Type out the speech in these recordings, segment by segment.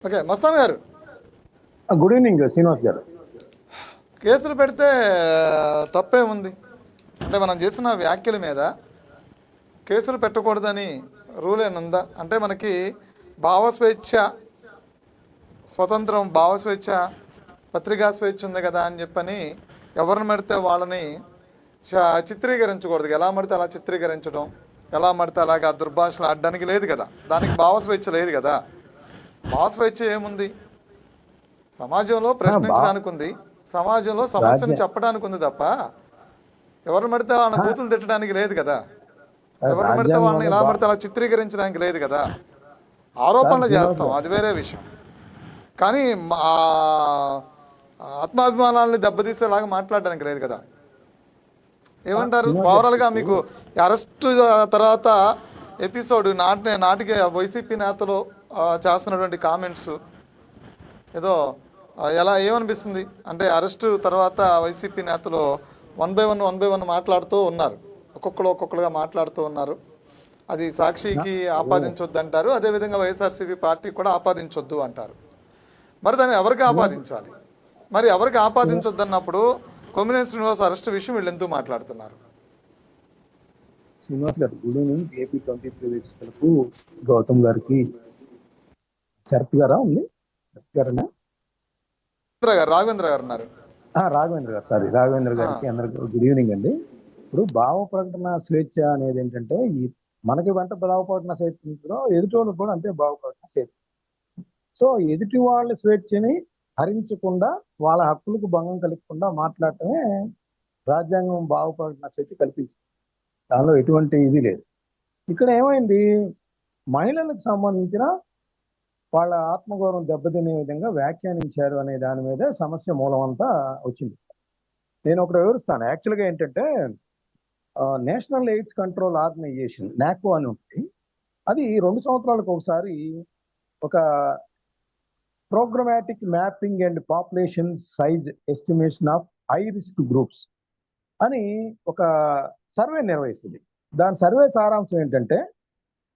Okay. Mastan గారు, good evening Srinivas గారు. కేసులు పెడితే తప్పే ఉంది. అంటే మనం చేసిన వ్యాఖ్యల మీద కేసులు పెట్టకూడదని రూల్ ఏముందా? అంటే మనకి భావస్వేచ్ఛ, స్వతంత్రం, భావస్వేచ్ఛ, పత్రికా స్వేచ్ఛ ఉంది కదా అని చెప్పని ఎవరిని పడితే వాళ్ళని చిత్రీకరించకూడదు. ఎలా పడితే అలా చిత్రీకరించడం, ఎలా పడితే అలాగా దుర్భాషలు ఆడడానికి లేదు కదా. దానికి భావస్వేచ్ఛ లేదు కదా. భావస్వేచ్ఛ ఏముంది? సమాజంలో ప్రశ్నించడానికి ఉంది, సమాజంలో సమస్యను చెప్పడానికి ఉంది తప్ప ఎవరిని పడితే వాళ్ళని బూతులు తిట్టడానికి లేదు కదా. ఎవరిని పడితే వాళ్ళని ఇలా పడితే అలా చిత్రీకరించడానికి లేదు కదా. ఆరోపణలు చేస్తాం, అది వేరే విషయం. కానీ ఆత్మాభిమానాలని దెబ్బతీసేలాగా మాట్లాడడానికి లేదు కదా. ఏమంటారు? ఓవరాల్గా మీకు అరెస్ట్ తర్వాత ఎపిసోడ్ నాటికి వైసీపీ నేతలు చేస్తున్నటువంటి కామెంట్స్ ఏదో ఏమనిపిస్తుంది అంటే, అరెస్టు తర్వాత వైసీపీ నేతలు వన్ బై వన్ మాట్లాడుతూ ఉన్నారు, ఒక్కొక్కరుగా మాట్లాడుతూ ఉన్నారు. అది సాక్షికి ఆపాదించొద్దు అంటారు, అదేవిధంగా వైఎస్ఆర్సీపీ పార్టీ కూడా ఆపాదించొద్దు అంటారు. మరి దాన్ని ఎవరికి ఆపాదించాలి? మరి ఎవరికి ఆపాదించొద్దు అన్నప్పుడు కొమ్మినేని శ్రీనివాస్ అరెస్ట్ విషయం వీళ్ళు ఎందుకు మాట్లాడుతున్నారు? శ్రీనివాస్ గారు, గుడ్ ఈవినింగ్. ఏపీ 23 వీక్షకులకు, గౌతమ్ గారికి, శరత్ గారా ఉంది, శరత్ గారేనా? రాఘవేంద్ర గారు ఉన్నారు. రాఘవేంద్ర గారు, సారీ, రాఘవేంద్ర గారికి అందరికి గుడ్ ఈవినింగ్ అండి. ఇప్పుడు భావ ప్రకటన స్వేచ్ఛ అనేది ఏంటంటే, మనకి వెంట భావ ప్రకటన స్వేచ్ఛ ఎదుటి వాళ్ళకి కూడా అంతే భావ ప్రకటన స్వేచ్ఛ. సో ఎదుటి వాళ్ళ స్వేచ్ఛని హరించకుండా, వాళ్ళ హక్కులకు భంగం కలగకుండా మాట్లాడటమే రాజ్యాంగం భావ ప్రకటన స్వేచ్ఛ కల్పించింది. దానిలో ఎటువంటి ఇది లేదు. ఇక్కడ ఏమైంది, మహిళలకు సంబంధించిన వాళ్ళ ఆత్మగౌరవం దెబ్బతినే విధంగా వ్యాఖ్యానించారు అనే దాని మీద సమస్య మూలం అంతా వచ్చింది. నేను ఒకటి వివరిస్తాను. యాక్చువల్గా ఏంటంటే, నేషనల్ ఎయిడ్స్ కంట్రోల్ ఆర్గనైజేషన్ నాకో అని ఉంటుంది. అది 2 సంవత్సరాలకు ఒకసారి ఒక programmatic mapping and population size estimation of high risk groups అని ఒక సర్వే నిర్వహిస్తుంది. దాని సర్వే సారాంశం ఏంటంటే,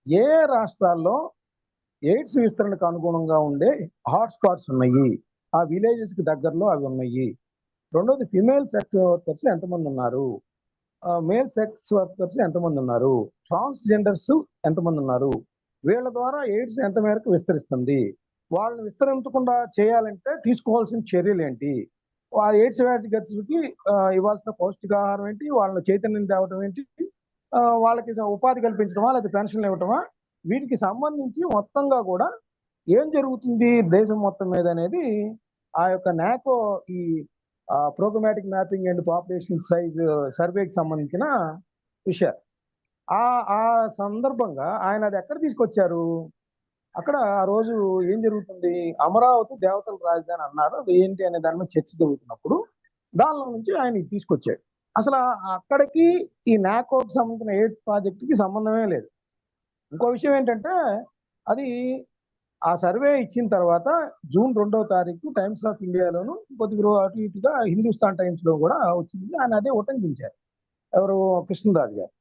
ఏ రాష్ట్రాల్లో ఎయిడ్స్ విస్తరణకు అనుగుణంగా ఉండే హాట్స్పాట్స్ ఉన్నాయి, ఆ విలేజెస్కి దగ్గరలో అవి ఉన్నాయి. రెండోది, ఫిమేల్ సెక్స్ వర్కర్స్ ఎంతమంది ఉన్నారు, మేల్ సెక్స్ వర్కర్స్ ఎంతమంది ఉన్నారు, ట్రాన్స్జెండర్స్ ఎంతమంది ఉన్నారు, వీళ్ళ ద్వారా ఎయిడ్స్ ఎంత మేరకు విస్తరిస్తుంది, వాళ్ళని విస్తరించకుండా చేయాలంటే తీసుకోవాల్సిన చర్యలు ఏంటి, ఆ ఎయిడ్స్ వ్యాధిగ్రస్తులకి ఇవ్వాల్సిన పౌష్టికాహారం ఏంటి, వాళ్ళని చైతన్యం తేవటం ఏంటి, వాళ్ళకి ఉపాధి కల్పించడమా లేదా పెన్షన్లు ఇవ్వటమా, వీటికి సంబంధించి మొత్తంగా కూడా ఏం జరుగుతుంది దేశం మొత్తం మీద అనేది ఆ యొక్క నాకో ఈ programmatic mapping and population size సర్వేకి సంబంధించిన విషయాలు. ఆ సందర్భంగా ఆయన అది ఎక్కడ తీసుకొచ్చారు, అక్కడ ఆ రోజు ఏం జరుగుతుంది, అమరావతి దేవతల రాజధాని అన్నారు, అది ఏంటి అనే దాని మీద చర్చ జరుగుతున్నప్పుడు దానిలో నుంచి ఆయన తీసుకొచ్చాడు. అసలు అక్కడికి ఈ నాకోకి సంబంధించిన ఎయిడ్స్ ప్రాజెక్టుకి సంబంధమే లేదు. ఇంకో విషయం ఏంటంటే, అది ఆ సర్వే ఇచ్చిన తర్వాత జూన్ 2వ తారీఖు టైమ్స్ ఆఫ్ ఇండియాలోను, కొద్దిగా అటు ఇటుగా హిందుస్థాన్ టైమ్స్ లో కూడా వచ్చింది. ఆయన అదే ఉటంకించారు, ఎవరు, కృష్ణరాజు గారు.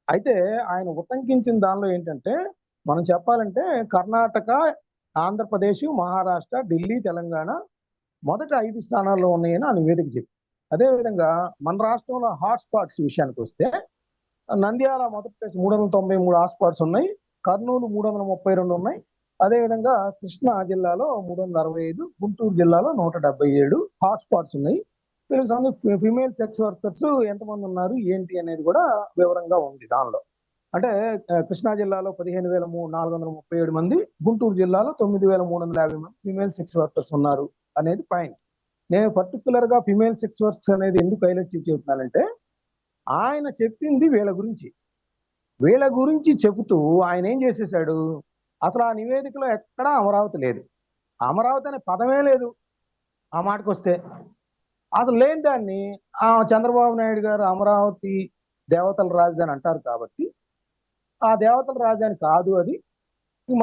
అయితే ఆయన ఉటంకించిన దానిలో ఏంటంటే, మనం చెప్పాలంటే కర్ణాటక, ఆంధ్రప్రదేశ్, మహారాష్ట్ర, ఢిల్లీ, తెలంగాణ మొదటి 5 స్థానాల్లో ఉన్నాయని ఆ నివేదిక చెప్పి, అదేవిధంగా మన రాష్ట్రంలో హాట్స్పాట్స్ విషయానికి వస్తే, నంద్యాల మొదటి ప్లేస్ 393 హాట్స్పాట్స్ ఉన్నాయి, కర్నూలు 332 ఉన్నాయి, అదేవిధంగా కృష్ణా జిల్లాలో 365, గుంటూరు జిల్లాలో 177 హాట్స్పాట్స్ ఉన్నాయి. వీళ్ళకి సంబంధించి ఫిమేల్ సెక్స్ వర్కర్స్ ఎంతమంది ఉన్నారు ఏంటి అనేది కూడా వివరంగా ఉంది దానిలో. అంటే కృష్ణా జిల్లాలో 15,437 మంది, గుంటూరు జిల్లాలో 9,350 మంది ఫిమేల్ సెక్స్ వర్కర్స్ ఉన్నారు అనేది పాయింట్. నేను పర్టికులర్ గా ఫిమేల్ సెక్స్ వర్కర్స్ అనేది ఎందుకు హైలైట్ చేసి చెబుతున్నానంటే, ఆయన చెప్పింది వీళ్ళ గురించి చెబుతూ ఆయన ఏం చేసేసాడు, అసలు ఆ నివేదికలో ఎక్కడా అమరావతి లేదు, అమరావతి అనే పదమే లేదు. ఆ మాటకు వస్తే అసలు లేని దాన్ని చంద్రబాబు నాయుడు గారు అమరావతి దేవతల రాజధాని అంటారు కాబట్టి, ఆ దేవతల రాజధాని కాదు అది,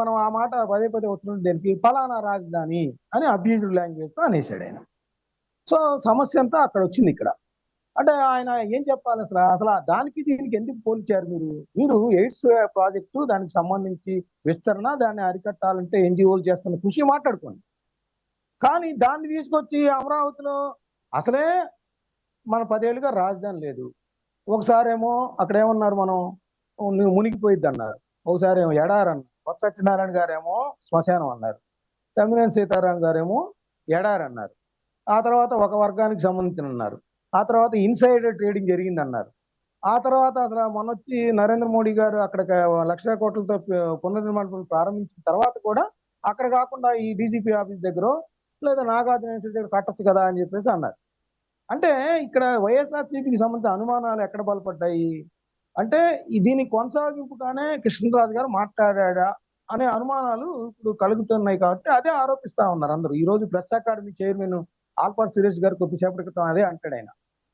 మనం ఆ మాట పదే వస్తున్న దేనికి, ఫలానా రాజధాని అని అబ్యూజ్డ్ లాంగ్వేజ్ తో అనేసాడు ఆయన. సో సమస్య అంతా అక్కడ వచ్చింది. ఇక్కడ అంటే ఆయన ఏం చెప్పాలి అసలు? అసలు దానికి దీనికి ఎందుకు పోల్చారు మీరు? మీరు ఎయిడ్స్ ప్రాజెక్టు దానికి సంబంధించి విస్తరణ, దాన్ని అరికట్టాలంటే ఎన్‌జీఓలు చేస్తున్న కృషి మాట్లాడుకోండి. కానీ దాన్ని తీసుకొచ్చి అమరావతిలో అసలే మన 10 ఏళ్లుగా రాజధాని లేదు. ఒకసారేమో అక్కడేమన్నారు మనం మునిగిపోయిద్దన్నారు. ఒకసారేమో ఎడారన్నారు. బొత్స సత్యనారాయణ గారేమో శ్మశానం అన్నారు. తమ్మినేని సీతారాం గారేమో ఎడారన్నారు. ఆ తర్వాత ఒక వర్గానికి సంబంధించినన్నారు. ఆ తర్వాత ఇన్సైడర్ ట్రేడింగ్ జరిగిందన్నారు. ఆ తర్వాత అసలు మొన్నొచ్చి నరేంద్ర మోడీ గారు అక్కడికి 1,00,000 కోట్లతో పునర్నిర్మాణ పనులు ప్రారంభించిన తర్వాత కూడా అక్కడ కాకుండా ఈ డీజీపీ ఆఫీస్ దగ్గరో లేదా నాగార్జున యూనివర్సిటీ దగ్గర కట్టొచ్చు కదా అని చెప్పేసి అన్నారు. అంటే ఇక్కడ వైఎస్ఆర్సీపీకి సంబంధించిన అనుమానాలు ఎక్కడ బలపడ్డాయి అంటే దీని కొనసాగింపుగానే కృష్ణరాజు గారు మాట్లాడా అనే అనుమానాలు ఇప్పుడు కలుగుతున్నాయి కాబట్టి అదే ఆరోపిస్తా ఉన్నారు అందరూ. ఈ రోజు press academy chairman all party Suresh గారు కొద్దిసేపటి క్రితం అదే అంటాడు ఆయన.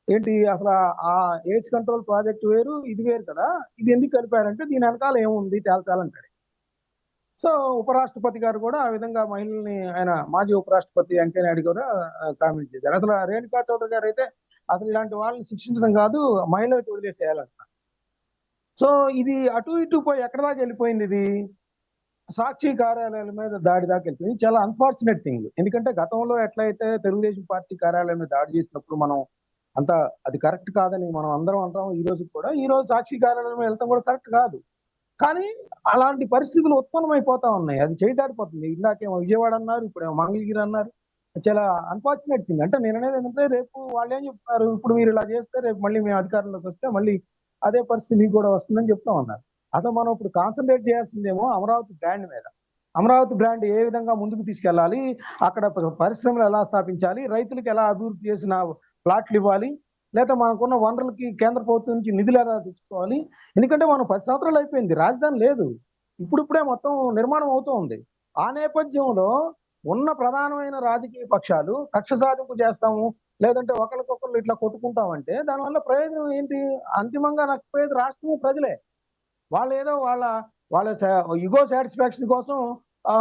ఏంటి అసలు ఆ ఎయిడ్స్ కంట్రోల్ ప్రాజెక్ట్ వేరు ఇది వేరు కదా, ఇది ఎందుకు కలిపారంటే దీని వెనకాల ఏముంది తేల్చాలంటాడు. సో ఉపరాష్ట్రపతి గారు కూడా ఆ విధంగా మహిళల్ని ఆయన మాజీ ఉపరాష్ట్రపతి వెంకయ్య నాయుడు కూడా కామెంట్ చేశారు. అసలు రేణుకా చౌదరి గారు అయితే అసలు ఇలాంటి వాళ్ళని శిక్షించడం కాదు మహిళలకు వదిలేసేయాలంటున్నారు. సో ఇది అటు ఇటు పోయి ఎక్కడ దాకా వెళ్ళిపోయింది ఇది సాక్షి కార్యాలయాల మీద దాడి దాకా వెళ్తుంది. చాలా అన్ఫార్చునేట్ థింగ్. ఎందుకంటే గతంలో ఎట్లయితే తెలుగుదేశం పార్టీ కార్యాలయం మీద దాడి చేసినప్పుడు మనం అంత అది కరెక్ట్ కాదని మనం అందరం అంటాం. ఈ రోజు కూడా ఈ రోజు సాక్షి కార్యాలయం వెళ్తాం కూడా కరెక్ట్ కాదు. కానీ అలాంటి పరిస్థితులు ఉత్పన్నమైపోతా ఉన్నాయి. అది చేయటాడిపోతుంది. ఇందాకేమో విజయవాడ అన్నారు, ఇప్పుడేమో మంగళగిరి అన్నారు. చాలా అన్ఫార్చునేట్ థింగ్. అంటే నేను అనేది ఏంటంటే రేపు వాళ్ళు ఏం చెప్తున్నారు, ఇప్పుడు మీరు ఇలా చేస్తే రేపు మళ్ళీ మేము అధికారంలోకి వస్తే మళ్ళీ అదే పరిస్థితి మీకు కూడా వస్తుందని చెప్తా ఉన్నారు. అసలు మనం ఇప్పుడు కాన్సన్ట్రేట్ చేయాల్సిందేమో అమరావతి బ్రాండ్ మీద. అమరావతి బ్రాండ్ ఏ విధంగా ముందుకు తీసుకెళ్లాలి, అక్కడ పరిశ్రమలు ఎలా స్థాపించాలి, రైతులకు ఎలా అభివృద్ధి చేసిన ప్లాట్లు ఇవ్వాలి, లేదా మనకున్న వనరులకి కేంద్ర ప్రభుత్వం నుంచి నిధులు ఎలా తెచ్చుకోవాలి. ఎందుకంటే మనం 10 సంవత్సరాలు అయిపోయింది, రాజధాని లేదు, ఇప్పుడిప్పుడే మొత్తం నిర్మాణం అవుతూ ఉంది. ఆ నేపథ్యంలో ఉన్న ప్రధానమైన రాజకీయ పక్షాలు కక్ష సాధింపు చేస్తాము, లేదంటే ఒకరికొకరు ఇట్లా కొట్టుకుంటామంటే దానివల్ల ప్రయోజనం ఏంటి? అంతిమంగా నష్టపోయేది రాష్ట్రము ప్రజలే. వాళ్ళు ఏదో వాళ్ళ ఇగో సాటిస్ఫాక్షన్ కోసం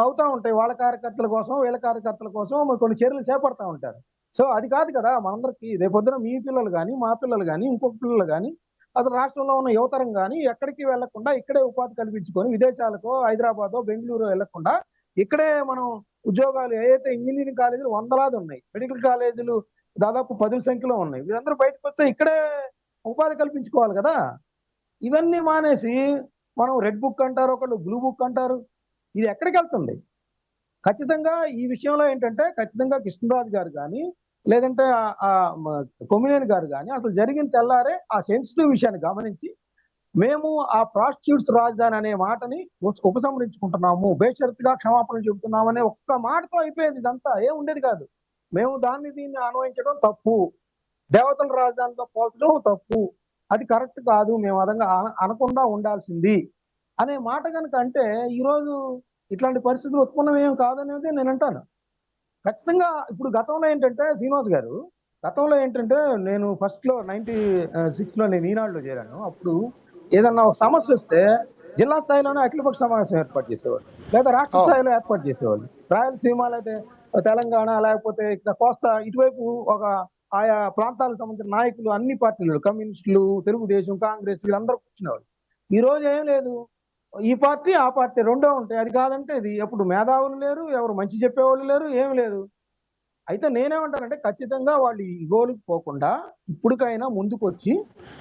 అవుతా ఉంటాయి. వాళ్ళ కార్యకర్తల కోసం వీళ్ళ కార్యకర్తల కోసం కొన్ని చర్యలు చేపడతా ఉంటారు. సో అది కాదు కదా మనందరికి. రేపొద్దున మీ పిల్లలు కానీ మా పిల్లలు కానీ ఇంకొక పిల్లలు కానీ అసలు రాష్ట్రంలో ఉన్న యువతరం కానీ ఎక్కడికి వెళ్లకుండా ఇక్కడే ఉపాధి కల్పించుకొని విదేశాలకో హైదరాబాదో బెంగళూరు వెళ్లకుండా ఇక్కడే మనం ఉద్యోగాలు ఏదైతే ఇంజనీరింగ్ కాలేజీలు వందలాది ఉన్నాయి, మెడికల్ కాలేజీలు దాదాపు 10 సంఖ్యలో ఉన్నాయి. వీరందరూ బయటకు వస్తే ఇక్కడే ఉపాధి కల్పించుకోవాలి కదా. ఇవన్నీ మానేసి మనం రెడ్ బుక్ అంటారు, ఒకళ్ళు బ్లూ బుక్ అంటారు. ఇది ఎక్కడికి వెళ్తుంది? ఖచ్చితంగా ఈ విషయంలో ఏంటంటే ఖచ్చితంగా కృష్ణరాజు గారు కానీ లేదంటే కొమ్మినేని గారు కానీ అసలు జరిగిన తెల్లారే ఆ సెన్సిటివ్ విషయాన్ని గమనించి మేము ఆ ప్రాస్టిట్యూట్స్ రాజధాని అనే మాటని ఉపసంహరించుకుంటున్నాము, బేషరతుగా క్షమాపణ చెబుతున్నామనే ఒక్క మాటతో అయిపోయింది. ఇదంతా ఏం ఉండేది కాదు. మేము దీన్ని అన్వయించడం తప్పు, దేవతల రాజధానితో పోల్చడం తప్పు, అది కరెక్ట్ కాదు, మేము అదంగా అనకుండా ఉండాల్సింది అనే మాట కనుక అంటే ఈరోజు ఇట్లాంటి పరిస్థితులు ఉత్పన్నం ఏం కాదనేది నేను అంటాను. ఖచ్చితంగా ఇప్పుడు గతంలో ఏంటంటే శ్రీనివాస్ గారు, గతంలో ఏంటంటే నేను ఫస్ట్లో 96లో నేను ఈనాడులో చేరాను. అప్పుడు ఏదన్నా ఒక సమస్య వస్తే జిల్లా స్థాయిలోనే అఖిలపక్ష సమావేశం ఏర్పాటు చేసేవాళ్ళు, లేదా రాష్ట్ర స్థాయిలో ఏర్పాటు చేసేవాళ్ళు. రాయలసీమ లేదా తెలంగాణ లేకపోతే ఇక్కడ కోస్తా ఇటువైపు ఒక ఆయా ప్రాంతాలకు సంబంధించిన నాయకులు అన్ని పార్టీలు కమ్యూనిస్టులు తెలుగుదేశం కాంగ్రెస్ వీళ్ళందరూ కూర్చునేవాళ్ళు. ఈ రోజు ఏం లేదు, ఈ పార్టీ ఆ పార్టీ రెండో ఉంటాయి. అది కాదంటే ఇది ఎప్పుడు మేధావులు లేరు, ఎవరు మంచి చెప్పేవాళ్ళు లేరు, ఏం లేదు. అయితే నేనేమంటానంటే ఖచ్చితంగా వాళ్ళు ఇగోలికి పోకుండా ఇప్పటికైనా ముందుకు వచ్చి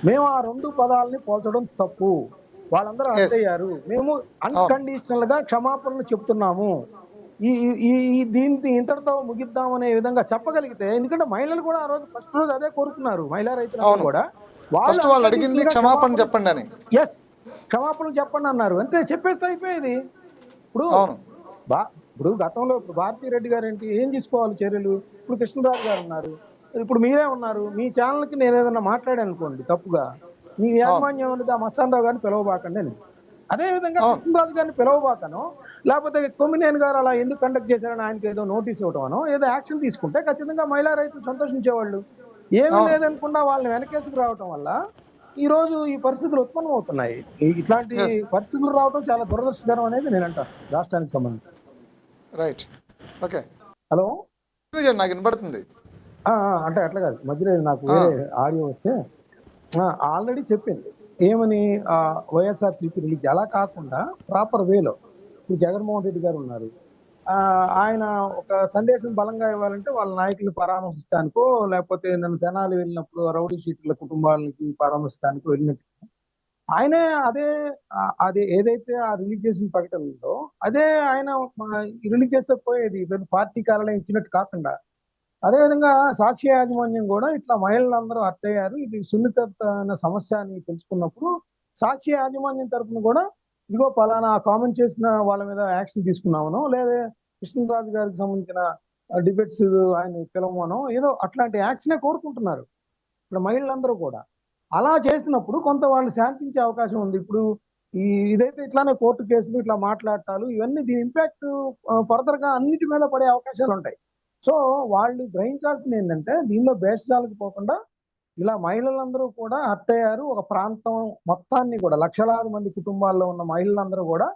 మేము ఆ 2 పదాలని పోల్చడం తప్పు, వాళ్ళందరూ అర్థయ్యారు, మేము అన్కండిషనల్ గా క్షమాపణలు చెప్తున్నాము, దీన్ని ఇంతటితో ముగిద్దాం అనే విధంగా చెప్పగలిగితే. ఎందుకంటే మహిళలు కూడా ఆ రోజు ఫస్ట్ రోజు అదే కోరుకున్నారు, మహిళా రైతులు కూడా వాళ్ళు అడిగింది క్షమాపణ చెప్పండి అని. ఎస్, క్షమాపణలు చెప్పండి అన్నారు, అంతే, చెప్పేస్తే అయిపోయేది. ఇప్పుడు గతంలో భారతీ రెడ్డి గారు ఏంటి ఏం తీసుకోవాలి చర్యలు, ఇప్పుడు కృష్ణరాజు గారు ఉన్నారు, ఇప్పుడు మీరే ఉన్నారు. మీ ఛానల్కి నేను ఏదైనా మాట్లాడాను అనుకోండి తప్పుగా, మీ యాజమాన్యం అనేది ఆ మస్తాన్ రావు గారిని పిలవబాకండి అని. అదే విధంగా కృష్ణరాజు గారిని పిలవబాకనో లేకపోతే కొమ్మినేని గారు అలా ఎందుకు కండక్ట్ చేశారని ఆయనకి ఏదో నోటీస్ ఇవ్వటమనో ఏదో యాక్షన్ తీసుకుంటే ఖచ్చితంగా మహిళా రైతులు సంతోషించేవాళ్ళు. ఏమీ లేదనుకుండా వాళ్ళని వెనకేసుకు రావటం వల్ల ఈ రోజు ఈ పరిస్థితులు ఉత్పన్నం అవుతున్నాయి. ఇట్లాంటి పరిస్థితులు రావడం చాలా దురదృష్టకరం అనేది నేను అంటాను రాష్ట్రానికి సంబంధించి. Right, okay. హలో, నాకు వినపడుతుంది. అంటే అట్లా కాదు, మధ్యలో నాకు ఆ, వేరే ఆడియో వస్తే ఆల్రెడీ చెప్పింది ఏమని, వైఎస్ఆర్సీపీ రిలీజ్ అలా కాకుండా ప్రాపర్ వేలో. ఇప్పుడు జగన్మోహన్ రెడ్డి గారు ఉన్నారు, ఆయన ఒక సందేశం బలంగా ఇవ్వాలంటే వాళ్ళ నాయకుల్ని పరామర్శిస్తానికో, లేకపోతే నన్ను తెనాలి వెళ్ళినప్పుడు రౌడీ షీట్ల కుటుంబాలకి పరామర్శిస్తానికో వెళ్ళినట్టు ఆయనే అదే ఏదైతే ఆ రిలీజ్ చేసిన ప్రకటన ఉందో అదే ఆయన రిలీజ్ చేస్తే పోయేది, పార్టీ కార్యాలయం ఇచ్చినట్టు కాకుండా. అదేవిధంగా సాక్షి యాజమాన్యం కూడా ఇట్లా మహిళలందరూ అట్టయ్యారు, ఇది సున్నితమైన సమస్య అని తెలుసుకున్నప్పుడు సాక్షి యాజమాన్యం తరఫున కూడా ఇదిగో పలానా కామెంట్ చేసిన వాళ్ళ మీద యాక్షన్ తీసుకున్నామనో, లేదా కృష్ణరాజు గారికి సంబంధించిన డిబేట్స్ ఆయన పిలవమనో ఏదో అట్లాంటి యాక్షనే కోరుకుంటున్నారు ఇప్పుడు మహిళలందరూ కూడా. అలా చేసినప్పుడు కొంత వాళ్ళు శాంతించే అవకాశం ఉంది. ఇప్పుడు ఇదైతే ఇట్లానే కోర్టు కేసులు ఇట్లా మాట్లాడటాలు ఇవన్నీ దీని ఇంపాక్ట్ ఫర్దర్ గా అన్నిటి మీద పడే అవకాశాలు ఉంటాయి. సో వాళ్ళు గ్రహించాల్సింది ఏంటంటే దీనిలో భేషజాలకు పోకుండా ఇలా మహిళలందరూ కూడా హర్ట్ అయ్యారు. ఒక ప్రాంతం మొత్తాన్ని కూడా లక్షలాది మంది కుటుంబాల్లో ఉన్న మహిళలందరూ కూడా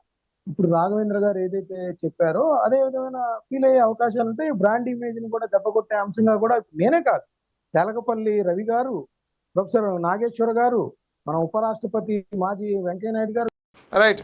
ఇప్పుడు రాఘవేంద్ర గారు ఏదైతే చెప్పారో అదే విధమైన ఫీల్ అయ్యే అవకాశాలు ఉంటాయి. బ్రాండ్ ఇమేజ్ ని కూడా దెబ్బకొట్టే అంశంగా కూడా నేనే కాదు, తెలకపల్లి రవి గారు, ప్రొఫెసర్ నాగేశ్వర గారు, మన ఉపరాష్ట్రపతి మాజీ వెంకయ్య నాయుడు గారు రైట్.